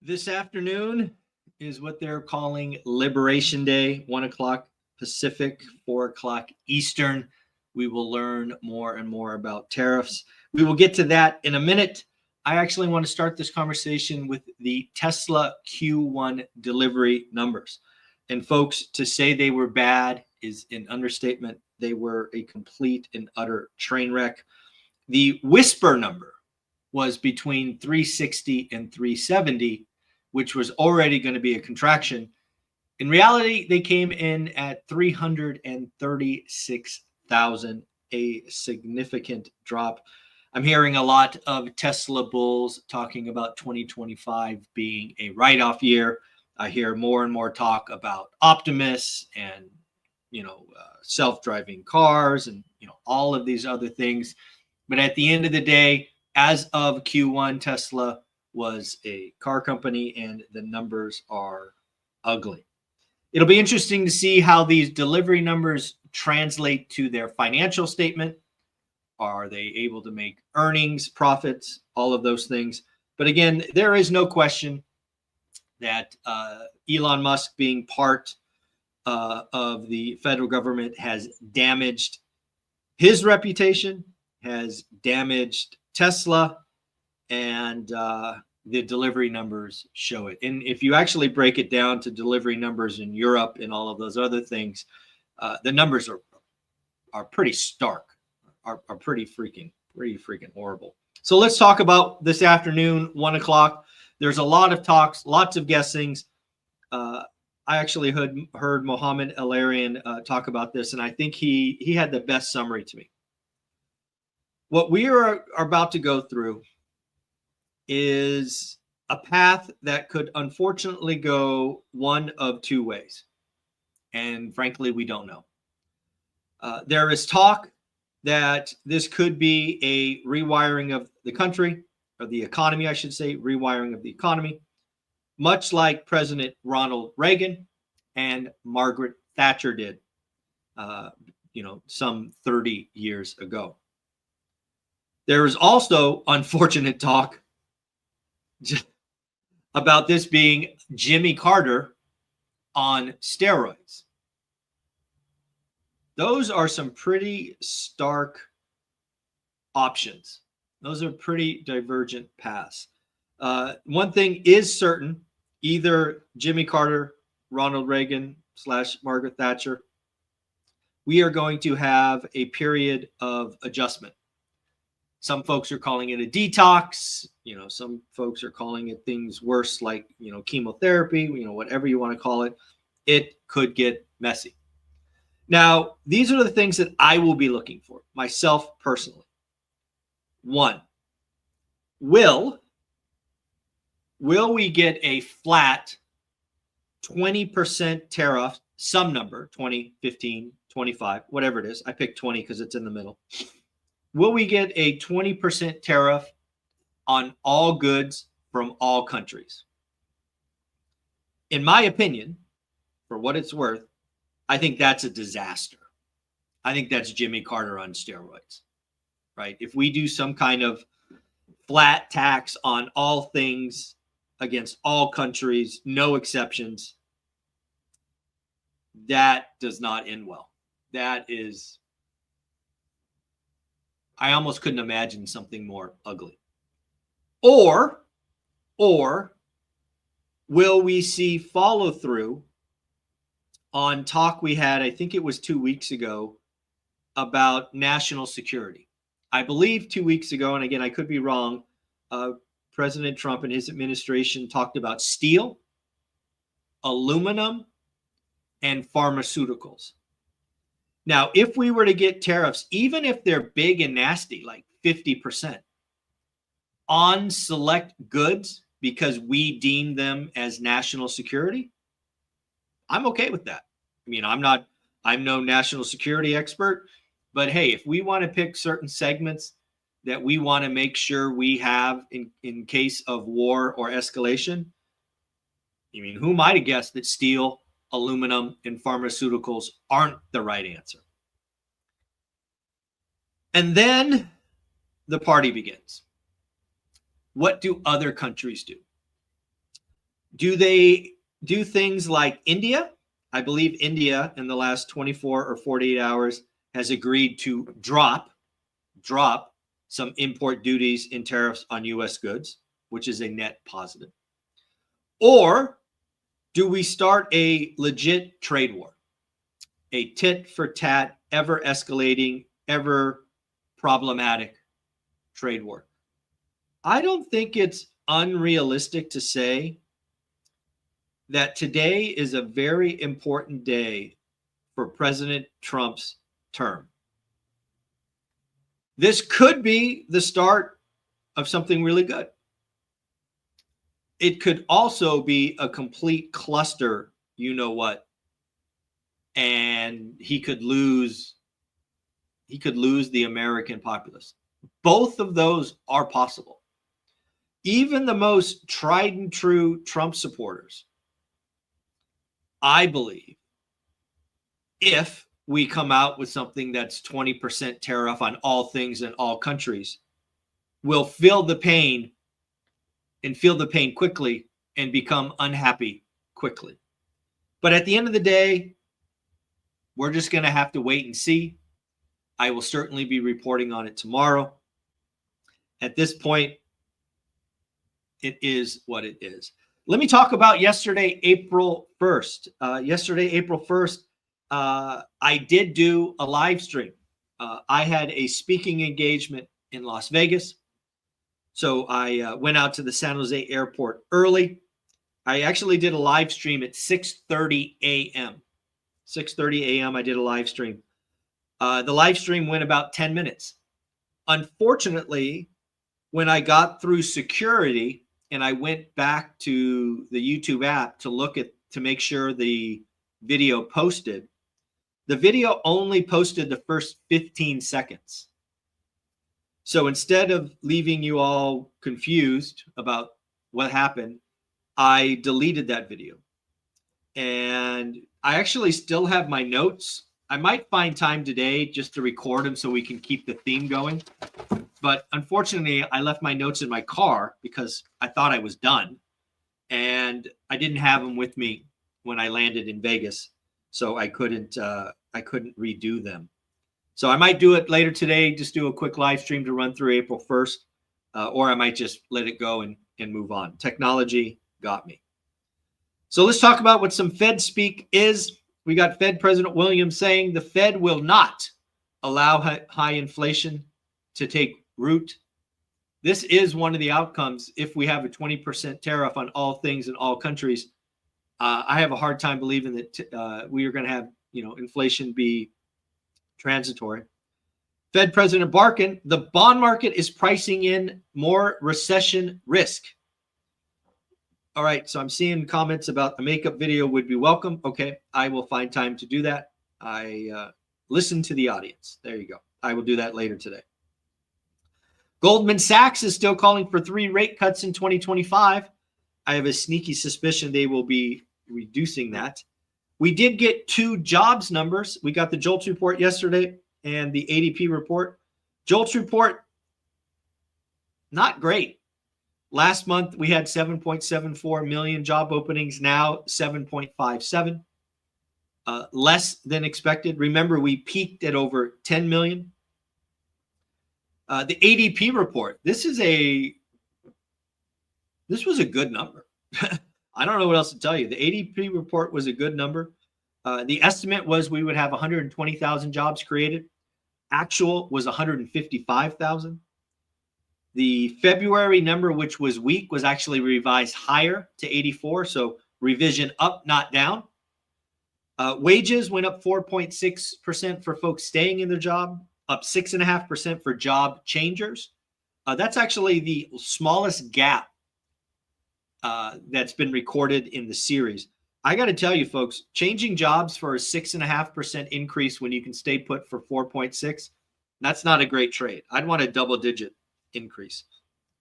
This afternoon is what they're calling Liberation Day, 1 o'clock Pacific, 4 o'clock Eastern. We will learn more and more about tariffs. We will get to that in a minute. I actually want to start this conversation with the Tesla Q1 delivery numbers. And folks, to say they were bad is an understatement. They were a complete and utter train wreck. The whisper number was between 360 and 370, which was already going to be a contraction. In reality, they came in at 336,000, a significant drop. I'm hearing a lot of Tesla bulls talking about 2025 being a write-off year. I hear more and more talk about optimists and, self-driving cars and, all of these other things. But at the end of the day, as of Q1, Tesla was a car company and the numbers are ugly. It'll be interesting to see how these delivery numbers translate to their financial statement. Are they able to make earnings, profits, all of those things? But again, there is no question that Elon Musk being part of the federal government has damaged his reputation, has damaged Tesla, and the delivery numbers show it. And if you actually break it down to delivery numbers in Europe and all of those other things, the numbers are pretty stark, are pretty freaking horrible. So let's talk about this afternoon, 1 o'clock. There's a lot of talks, lots of guessings. I actually heard Mohammed El-Arian talk about this, and I think he had the best summary to me. What we are about to go through is a path that could unfortunately go one of two ways. And frankly, we don't know. There is talk that this could be a rewiring of the country, or the economy, I should say, rewiring of the economy, much like President Ronald Reagan and Margaret Thatcher did, some 30 years ago. There is also unfortunate talk about this being Jimmy Carter on steroids. Those are some pretty stark options. Those are pretty divergent paths. One thing is certain, either Jimmy Carter, Ronald Reagan / Margaret Thatcher, we are going to have a period of adjustment. Some folks are calling it a detox. Some folks are calling it things worse like, chemotherapy, whatever you want to call it. It could get messy. Now, these are the things that I will be looking for myself personally. One, will we get a flat 20% tariff, some number, 20, 15, 25, whatever it is. I picked 20 because it's in the middle. Will we get a 20% tariff on all goods from all countries? In my opinion, for what it's worth, I think that's a disaster. I think that's Jimmy Carter on steroids, right? If we do some kind of flat tax on all things against all countries, no exceptions, that does not end well. That is, I almost couldn't imagine something more ugly. Or will we see follow through on talk we had, I think it was 2 weeks ago, about national security? I believe 2 weeks ago, and again, I could be wrong, President Trump and his administration talked about steel, aluminum, and pharmaceuticals. Now, if we were to get tariffs, even if they're big and nasty, like 50%, on select goods because we deem them as national security, I'm okay with that. I mean, I'm no national security expert, but hey, if we want to pick certain segments that we want to make sure we have in case of war or escalation, I mean, who might have guessed that steel, aluminum, and pharmaceuticals aren't the right answer? And then the party begins. What do other countries do? Do they do things like India? I believe India in the last 24 or 48 hours has agreed to drop some import duties and tariffs on U.S. goods, which is a net positive. Or do we start a legit trade war, a tit for tat, ever escalating, ever problematic trade war? I don't think it's unrealistic to say that today is a very important day for President Trump's term. This could be the start of something really good. It could also be a complete cluster, you know what, and he could lose the American populace. Both of those are possible. Even the most tried and true Trump supporters, I believe, if we come out with something that's 20% tariff on all things in all countries, will feel the pain quickly and become unhappy quickly. But at the end of the day, we're just going to have to wait and see. I will certainly be reporting on it tomorrow. At this point, it is what it is. Let me talk about yesterday, April 1st. April 1st, I did do a live stream. I had a speaking engagement in Las Vegas. So I went out to the San Jose airport early. I actually did a live stream at 6:30 a.m. 6:30 a.m. I did a live stream. The live stream went about 10 minutes. Unfortunately, when I got through security and I went back to the YouTube app to make sure the video posted, the video only posted the first 15 seconds. So instead of leaving you all confused about what happened, I deleted that video. And I actually still have my notes. I might find time today just to record them so we can keep the theme going. But unfortunately, I left my notes in my car because I thought I was done. And I didn't have them with me when I landed in Vegas. So I couldn't redo them. So I might do it later today, just do a quick live stream to run through April 1st, or I might just let it go and move on. Technology got me. So let's talk about what some Fed speak is. We got Fed President Williams saying the Fed will not allow high inflation to take root. This is one of the outcomes if we have a 20% tariff on all things in all countries. I have a hard time believing that we are going to have inflation be transitory. Fed President Barkin, the bond market is pricing in more recession risk. All right, so I'm seeing comments about the makeup video would be welcome. Okay, I will find time to do that. I listen to the audience. There you go. I will do that later today. Goldman Sachs is still calling for 3 rate cuts in 2025. I have a sneaky suspicion they will be reducing that. We did get 2 jobs numbers. We got the JOLTS report yesterday and the ADP report. JOLTS report, not great. Last month, we had 7.74 million job openings, now 7.57. Less than expected. Remember, we peaked at over 10 million. The ADP report, this was a good number. I don't know what else to tell you. The ADP report was a good number. The estimate was we would have 120,000 jobs created. Actual was 155,000. The February number, which was weak, was actually revised higher to 84. So revision up, not down. Wages went up 4.6% for folks staying in their job, up 6.5% for job changers. That's actually the smallest gap that's been recorded in the series. I got to tell you, folks, changing jobs for a 6.5% increase when you can stay put for 4.6, that's not a great trade. I'd want a double-digit increase.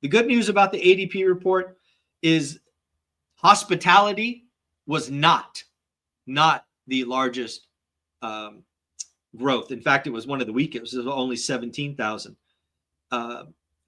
The good news about the ADP report is hospitality was not the largest growth. In fact, it was one of the weakest. It was only 17,000.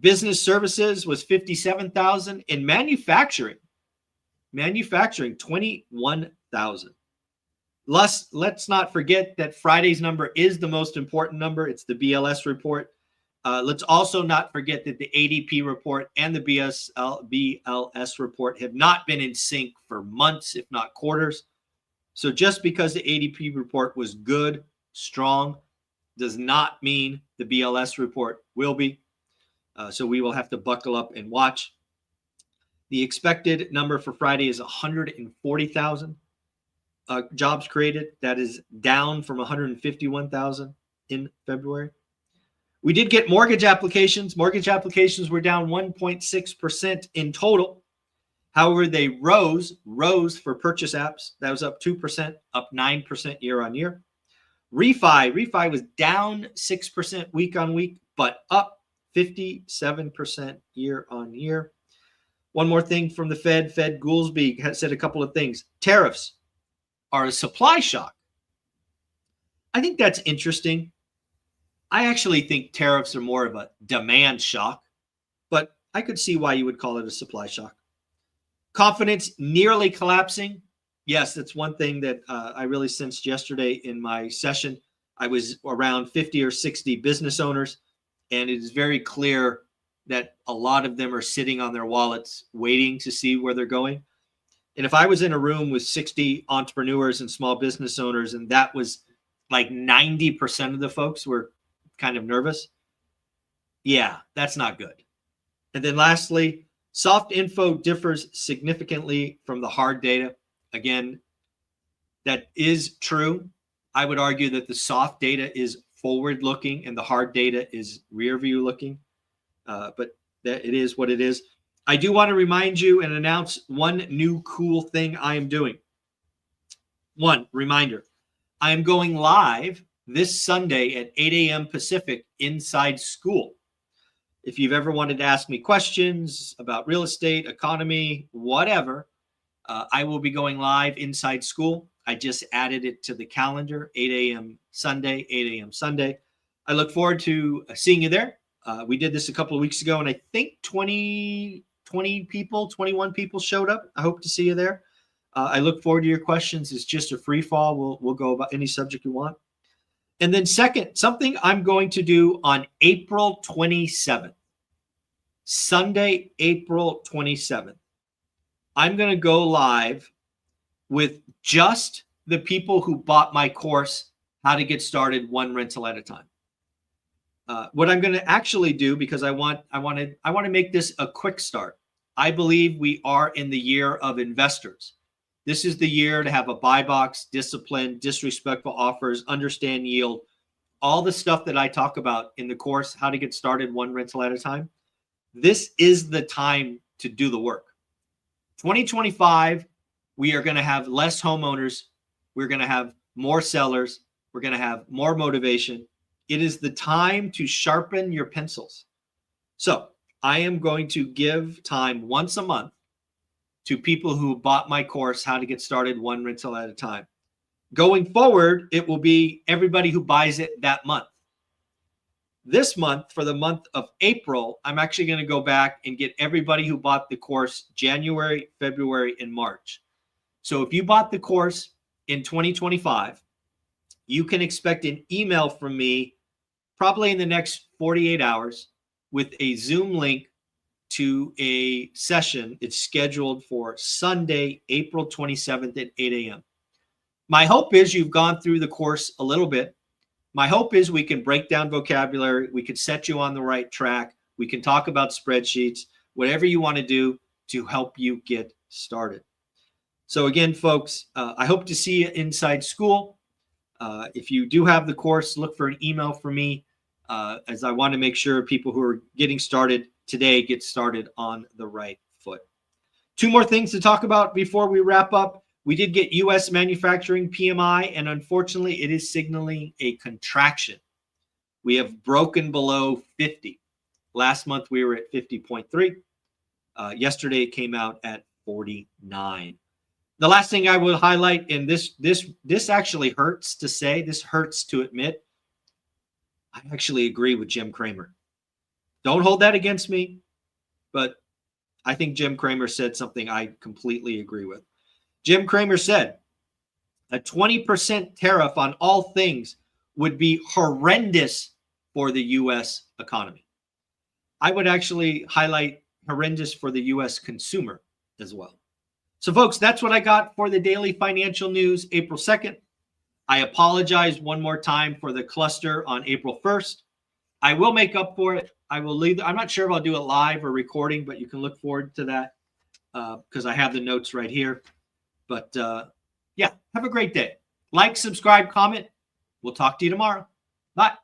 Business services was 57,000. In manufacturing, Manufacturing, 21,000. Let's not forget that Friday's number is the most important number. It's the BLS report. Let's also not forget that the ADP report and the BLS report have not been in sync for months, if not quarters. So just because the ADP report was good, strong, does not mean the BLS report will be. So we will have to buckle up and watch. The expected number for Friday is 140,000 jobs created. That is down from 151,000 in February. We did get mortgage applications. Mortgage applications were down 1.6% in total. However, they rose for purchase apps. That was up 2%, up 9% year on year. Refi was down 6% week on week, but up 57% year on year. One more thing from the Fed Goolsbee has said a couple of things. Tariffs are a supply shock. I think that's interesting. I actually think tariffs are more of a demand shock, but I could see why you would call it a supply shock. Confidence nearly collapsing. Yes, that's one thing that I really sensed yesterday in my session. I was around 50 or 60 business owners, and it is very clear that a lot of them are sitting on their wallets waiting to see where they're going. And if I was in a room with 60 entrepreneurs and small business owners, and that was like 90% of the folks were kind of nervous, yeah, that's not good. And then lastly, soft info differs significantly from the hard data. Again, that is true. I would argue that the soft data is forward looking and the hard data is rear view looking. But that it is what it is. I do want to remind you and announce one new cool thing I am doing. One reminder, I am going live this Sunday at 8 a.m. Pacific inside school. If you've ever wanted to ask me questions about real estate, economy, whatever, I will be going live inside school. I just added it to the calendar, 8 a.m. Sunday, 8 a.m. Sunday. I look forward to seeing you there. We did this a couple of weeks ago, and I think 21 people showed up. I hope to see you there. I look forward to your questions. It's just a free fall. We'll go about any subject you want. And then second, something I'm going to do on April 27th, Sunday, April 27th. I'm going to go live with just the people who bought my course, How to Get Started One Rental at a Time. What I'm going to actually do, because I want to make this a quick start. I believe we are in the year of investors. This is the year to have a buy box, discipline, disrespectful offers, understand yield, all the stuff that I talk about in the course, How to Get Started One Rental at a Time. This is the time to do the work. 2025, we are going to have less homeowners. We're going to have more sellers. We're going to have more motivation. It is the time to sharpen your pencils. So I am going to give time once a month to people who bought my course, How to Get Started One Rental at a Time. Going forward, it will be everybody who buys it that month. This month, for the month of April, I'm actually going to go back and get everybody who bought the course January, February, and March. So if you bought the course in 2025, you can expect an email from me probably in the next 48 hours with a Zoom link to a session. It's scheduled for Sunday, April 27th at 8 a.m. My hope is you've gone through the course a little bit. My hope is we can break down vocabulary. We can set you on the right track. We can talk about spreadsheets, whatever you want to do to help you get started. So again, folks, I hope to see you inside school. If you do have the course, look for an email from me, as I want to make sure people who are getting started today get started on the right foot. Two more things to talk about before we wrap up. We did get U.S. manufacturing PMI, and unfortunately, it is signaling a contraction. We have broken below 50. Last month, we were at 50.3. Yesterday, it came out at 49. The last thing I will highlight, and this actually hurts to say, this hurts to admit, I actually agree with Jim Cramer. Don't hold that against me, but I think Jim Cramer said something I completely agree with. Jim Cramer said a 20% tariff on all things would be horrendous for the U.S. economy. I would actually highlight horrendous for the U.S. consumer as well. So, folks, that's what I got for the daily financial news, April 2nd. I apologize one more time for the cluster on April 1st. I will make up for it. I will leave. I'm not sure if I'll do it live or recording, but you can look forward to that because I have the notes right here. But yeah, have a great day. Like, subscribe, comment. We'll talk to you tomorrow. Bye.